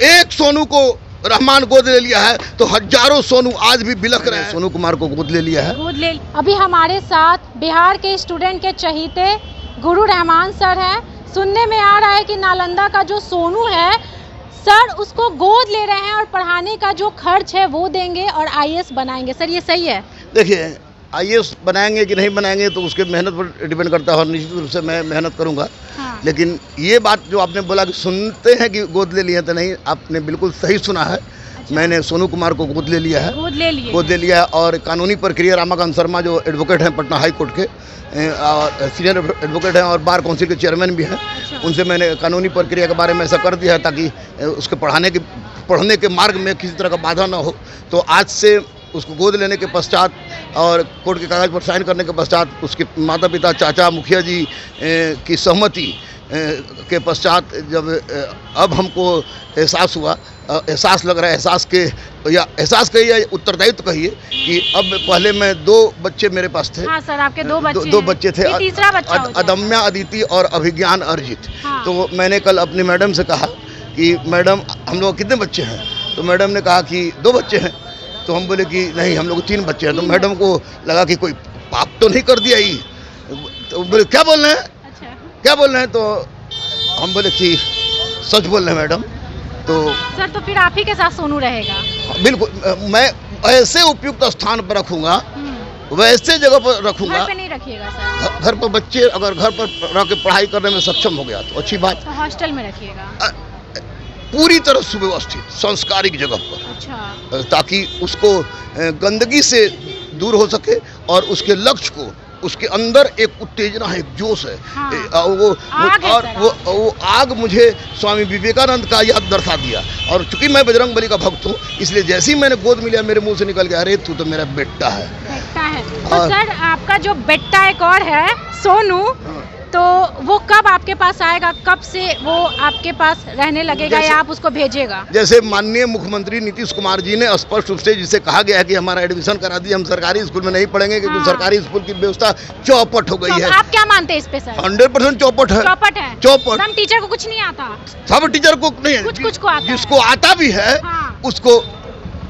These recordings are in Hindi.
एक सोनू को रहमान गोद ले लिया है तो हजारों सोनू आज भी बिलख रहे हैं। सोनू कुमार को गोद ले लिया है। अभी हमारे साथ बिहार के स्टूडेंट के चहीते गुरु रहमान सर हैं। सुनने में आ रहा है कि नालंदा का जो सोनू है सर उसको गोद ले रहे हैं और पढ़ाने का जो खर्च है वो देंगे और आईएएस बनाएंगे। सर ये सही है? देखिए, आईएएस बनाएंगे कि नहीं बनाएंगे तो उसके मेहनत पर डिपेंड करता है और निश्चित रूप से मैं मेहनत करूंगा। हाँ। लेकिन ये बात जो आपने बोला कि सुनते हैं कि गोद ले लिया तो नहीं, आपने बिल्कुल सही सुना है। अच्छा। मैंने सोनू कुमार को गोद ले लिया है। गोद ले लिया है और कानूनी प्रक्रिया रामाकांत शर्मा जो एडवोकेट हैं पटना हाई कोर्ट के और सीनियर एडवोकेट हैं और बार काउंसिल के चेयरमैन भी हैं। अच्छा। उनसे मैंने कानूनी प्रक्रिया के बारे में ऐसा कर दिया है ताकि उसके पढ़ने के मार्ग में किसी तरह का बाधा ना हो। तो आज से उसको गोद लेने के पश्चात और कोर्ट के कागज़ पर साइन करने के पश्चात उसके माता पिता, चाचा, मुखिया जी की सहमति के पश्चात जब अब हमको एहसास हुआ, एहसास लग रहा है, एहसास कहिए या उत्तरदायित्व कहिए कि अब पहले मैं 2 बच्चे मेरे पास थे। हाँ सर, आपके 2 बच्चे दो बच्चे थे, तीसरा बच्चा अदम्या, अदिति और अभिज्ञान अर्जित। हाँ। तो मैंने कल अपनी मैडम से कहा कि मैडम हम लोग कितने बच्चे हैं? तो मैडम ने कहा कि 2 बच्चे हैं। तो हम बोले कि नहीं, हम लोग 3 बच्चे हैं। तो मैडम को लगा कि कोई पाप तो नहीं कर दिया ही। तो बोले क्या बोल रहे हैं? अच्छा। क्या बोल रहे हैं? तो हम बोले कि सच बोल रहे हैं मैडम। तो सर तो फिर आप ही के साथ सोनू रहेगा? बिल्कुल, मैं ऐसे उपयुक्त स्थान पर रखूंगा, वैसे जगह पर रखूंगा। घर पे नहीं रखिएगा सर? घर पर बच्चे अगर घर पर रह के पढ़ाई करने में सक्षम हो गया तो अच्छी बात। तो हॉस्टल में रखिएगा? पूरी तरह सुव्यवस्थित सांस्कारिक जगह पर। अच्छा। ताकि उसको गंदगी से दूर हो सके और उसके लक्ष्य को, उसके अंदर एक उत्तेजना है, एक जोश है। हाँ। वो आग मुझे स्वामी विवेकानंद का याद दर्शा दिया। और चूंकि मैं बजरंग बली का भक्त हूँ इसलिए जैसे ही मैंने गोद मिला मेरे मुंह से निकल गया, अरे तू तो मेरा बेटा है। बेटा है तो सर आपका जो बेटा एक और है सोनू, तो वो कब आपके पास आएगा? कब से वो आपके पास रहने लगेगा या आप उसको भेजेगा? जैसे माननीय मुख्यमंत्री नीतीश कुमार जी ने स्पष्ट रूप से जिसे कहा गया है कि हमारा एडमिशन करा दिए, हम सरकारी स्कूल में नहीं पढ़ेंगे क्योंकि हाँ। सरकारी स्कूल की व्यवस्था चौपट हो गई है। आप क्या मानते हैं इस पे सर? 100% चौपट है। हम टीचर को कुछ नहीं आता? सब टीचर को नहीं, कुछ को आता, जिसको आता भी है उसको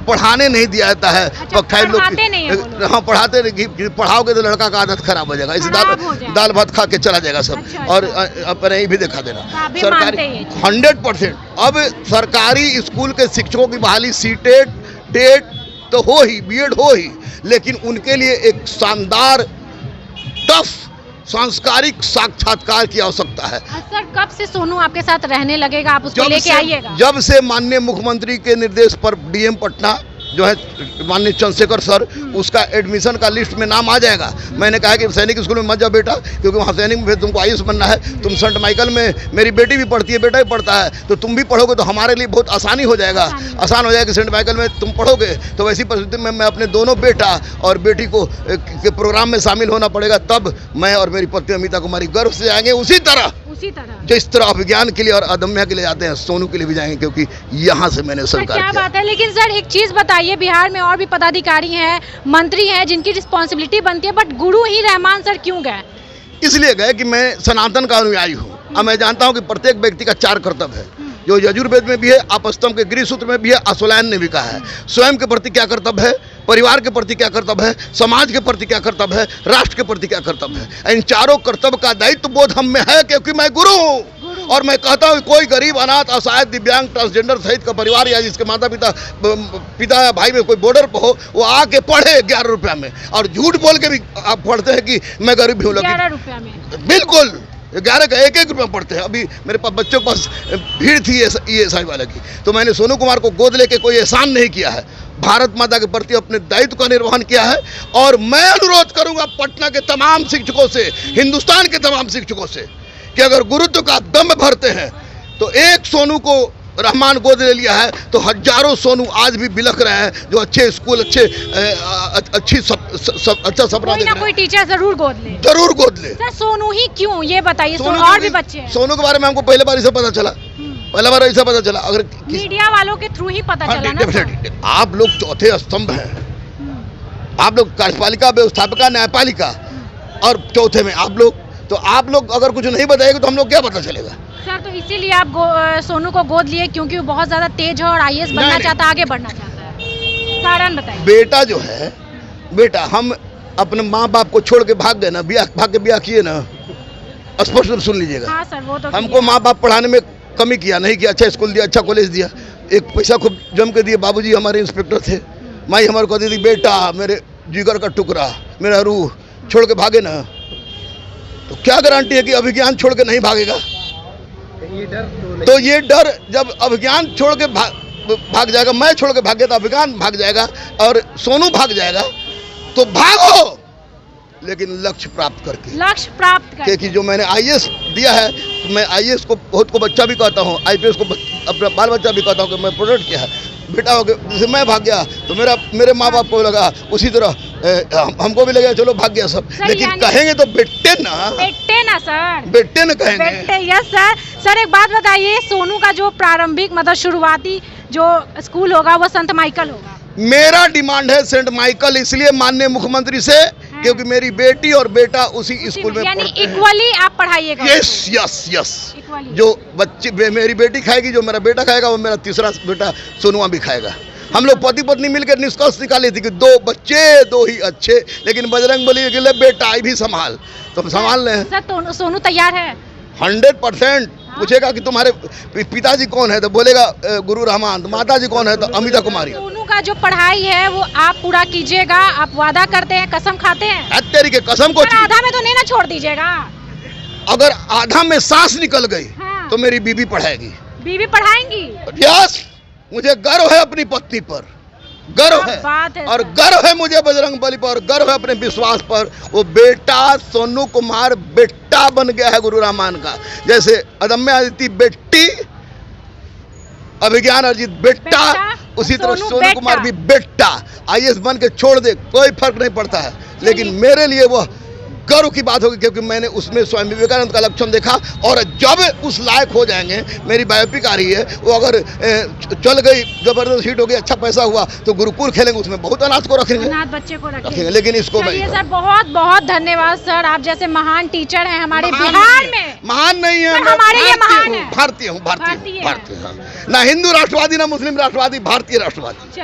पढ़ाने नहीं दिया जाता है। अच्छा, पढ़ाते नहीं है। हाँ, पढ़ाते नहीं। पढ़ाओगे तो लड़का का आदत खराब हो जाएगा। इसे दाल भात खा के चला जाएगा सब। अच्छा, और अपने ही भी दिखा देना। सरकारी 100% अब सरकारी स्कूल के शिक्षकों की बहाली सीटेट डेट तो हो ही, बीएड हो ही, लेकिन उनके लिए एक शानदार टफ सांस्कारिक साक्षात्कार की आवश्यकता है। सर कब से सोनू आपके साथ रहने लगेगा? आप उसको लेके आइएगा? जब से माननीय मुख्यमंत्री के निर्देश पर डीएम पटना जो है माननीय चंद्रशेखर सर, उसका एडमिशन का लिस्ट में नाम आ जाएगा। मैंने कहा कि सैनिक स्कूल में मत जाओ बेटा, क्योंकि वहाँ सैनिक में तुमको आईएएस बनना है। तुम सेंट माइकल में, मेरी बेटी भी पढ़ती है, बेटा भी पढ़ता है, तो तुम भी पढ़ोगे तो हमारे लिए बहुत आसानी हो जाएगा। आसान हो जाएगा। सेंट माइकल में तुम पढ़ोगे तो वैसी परिस्थिति में मैं अपने दोनों बेटा और बेटी को के प्रोग्राम में शामिल होना पड़ेगा। तब मैं और मेरी पत्नी अमिता कुमारी गर्व से जाएंगे। उसी तरह जिस तरह अभिज्ञान के लिए और अदम्या के लिए जाते हैं, सोनू के लिए भी जाएंगे, क्योंकि यहाँ से मैंने स्वीकार किया। क्या बात है। लेकिन सर एक चीज बताइए, बिहार में और भी पदाधिकारी हैं, मंत्री हैं जिनकी रिस्पॉन्सिबिलिटी बनती है, but Guru he Rahman sir क्यों गए? इसलिए गए कि मैं सनातन का अनुयायी हूँ और मैं जानता हूँ कि प्रत्येक व्यक्ति का 4 कर्तव्य है, जो यजुर्वेद में भी है, आपस्तम्भ के गृह सूत्र में भी है, अश्वलायन ने भी कहा है। स्वयं के प्रति क्या कर्तव्य है, परिवार के प्रति क्या कर्तव्य है, समाज के प्रति क्या कर्तव्य है, राष्ट्र के प्रति क्या कर्तव्य है। इन चारों कर्तव्य का दायित्व बोध हम में है, क्योंकि मैं गुरु हूँ। और मैं कहता हूँ कोई गरीब, अनाथ, असहाय, दिव्यांग, ट्रांसजेंडर सहित का परिवार या जिसके माता पिता या भाई में कोई बॉर्डर पर हो, वो आके पढ़े 11 रुपया में। और झूठ बोल के भी आप पढ़ते हैं कि मैं गरीब भी हूँ, 11 रुपया में? बिल्कुल 11 का 1-1 रुपया पढ़ते हैं। अभी मेरे पास बच्चों के पास भीड़ थी ESI वाले की। तो मैंने सोनू कुमार को गोद लेके कोई एहसान नहीं किया है, भारत माता के प्रति अपने दायित्व का निर्वहन किया है। और मैं अनुरोध करूंगा पटना के तमाम शिक्षकों से, हिंदुस्तान के तमाम शिक्षकों से, कि अगर गुरुत्व का दम भरते हैं तो एक सोनू को रहमान गोद ले लिया है तो हजारों सोनू आज भी बिलख रहे हैं, जो अच्छे स्कूल, अच्छा सपना देख रहे हैं। कोई टीचर जरूर गोद ले। सर सोनू ही क्यों, ये बताइए। और भी बच्चे हैं? सोनू के बारे में हमको पहले बार ऐसा पता चला, अगर मीडिया वालों के थ्रू ही पता चला ना। आप लोग चौथे स्तंभ हैं, आप लोग कार्यपालिका, व्यवस्थापिका, न्यायपालिका और चौथे में आप लोग। तो आप लोग अगर कुछ नहीं बताएंगे तो हम लोग क्या पता चलेगा? सर तो इसीलिए आप सोनू को गोद लिए क्योंकि वो बहुत ज्यादा तेज है और आईएएस बनना चाहता है, आगे बढ़ना चाहता है, कारण बताइए। बेटा जो है, बेटा हम अपने माँ बाप को छोड़ के भाग गए ना, भाग के ब्याह किए ना, स्पष्ट रूप सुन लीजिएगा। हाँ सर, वो तो हमको माँ बाप पढ़ाने में कमी किया नहीं, किया अच्छा स्कूल दिया, अच्छा कॉलेज दिया, एक पैसा खूब जम के दिए। बाबूजी हमारे इंस्पेक्टर थे, माई हमारे को दी बेटा मेरे जिगर का टुकड़ा, मेरा रूह, छोड़ के भागे ना, तो क्या गारंटी है कि अभिज्ञान छोड़ के नहीं भागेगा? तो ये डर जब अभिज्ञान छोड़ के भाग जाएगा, मैं छोड़ के भाग गया तो अभिज्ञान भाग जाएगा और सोनू भाग जाएगा, तो भागो लेकिन लक्ष्य प्राप्त करके। क्योंकि जो मैंने आईएएस दिया है, तो मैं आईएएस को बहुत को बच्चा भी कहता हूँ, आईपीएस को अपना बाल बच्चा भी कहता हूँ कि मैं प्रोटेक्ट किया है। बेटा हो गया, जैसे मैं भाग गया तो मेरे माँ बाप को लगा, उसी तरह हमको भी लगा चलो भाग गया सब, लेकिन कहेंगे तो बेटे ना सर, बेटे ना कहेंगे। बेटे, यस सर। सर एक बात बताइए, सोनू का जो प्रारंभिक मतलब शुरुआती जो स्कूल होगा वो संत माइकल होगा? मेरा डिमांड है सेंट माइकल, इसलिए माननीय मुख्यमंत्री से, क्योंकि मेरी बेटी और बेटा उसी स्कूल में यानी इक्वली आप पढ़ाइएगा। यस जो बच्चे मेरी बेटी खाएगी, जो मेरा बेटा खाएगा, वो मेरा तीसरा बेटा सोनुआ भी खाएगा। हम लोग पति पत्नी मिलकर निष्कर्ष निकाले थे कि 2 बच्चे 2 ही अच्छे, लेकिन बजरंगबली के लिए बेटा भी संभाल, तो हम संभाल रहे हैं। सर सोनू तैयार है 100%। पूछेगा कि तुम्हारे पिताजी कौन है, तो बोलेगा गुरु रहमान, तो माता जी कौन है, तो अमिता कुमारी। सोनू का जो पढ़ाई है वो आप पूरा कीजिएगा, आप वादा करते हैं, कसम खाते हैं? तेरी के कसम को आधा में तो नहीं ना छोड़ दीजिएगा? अगर आधा में सांस निकल गई हाँ। तो मेरी बीवी पढ़ाएगी। बीवी पढ़ाएंगी? यस, मुझे गर्व है अपनी पत्नी पर, गर्व है, और गर्व है मुझे बजरंगबली पर, गर्व है अपने विश्वास पर। वो बेटा सोनू कुमार बेटा बन गया है गुरु रहमान का, जैसे अदम्य आदित्य बेटी, अभिज्ञान अर्जित बेटा, उसी तरह सोनू कुमार भी बेटा। आईएएस बन के छोड़ दे, कोई फर्क नहीं पड़ता है, लेकिन मेरे लिए वो गर्व की बात होगी, क्योंकि मैंने उसमें स्वामी विवेकानंद का लक्षण देखा। और जब उस लायक हो जाएंगे, मेरी बायोपिक आ रही है, वो अगर चल गई, जबरदस्त हिट हो गई, अच्छा पैसा हुआ, तो गुरुकुल खेलेंगे, उसमें बहुत अनाथ को रखेंगे, अनाथ बच्चे को रखेंगे। लेकिन इसको सर बहुत बहुत धन्यवाद सर, आप जैसे महान टीचर हैं हमारे बिहार में। महान नहीं है, हमारे लिए महान है। भारतीय हूँ, भारतीय, ना हिंदू राष्ट्रवादी, ना मुस्लिम राष्ट्रवादी, भारतीय राष्ट्रवादी।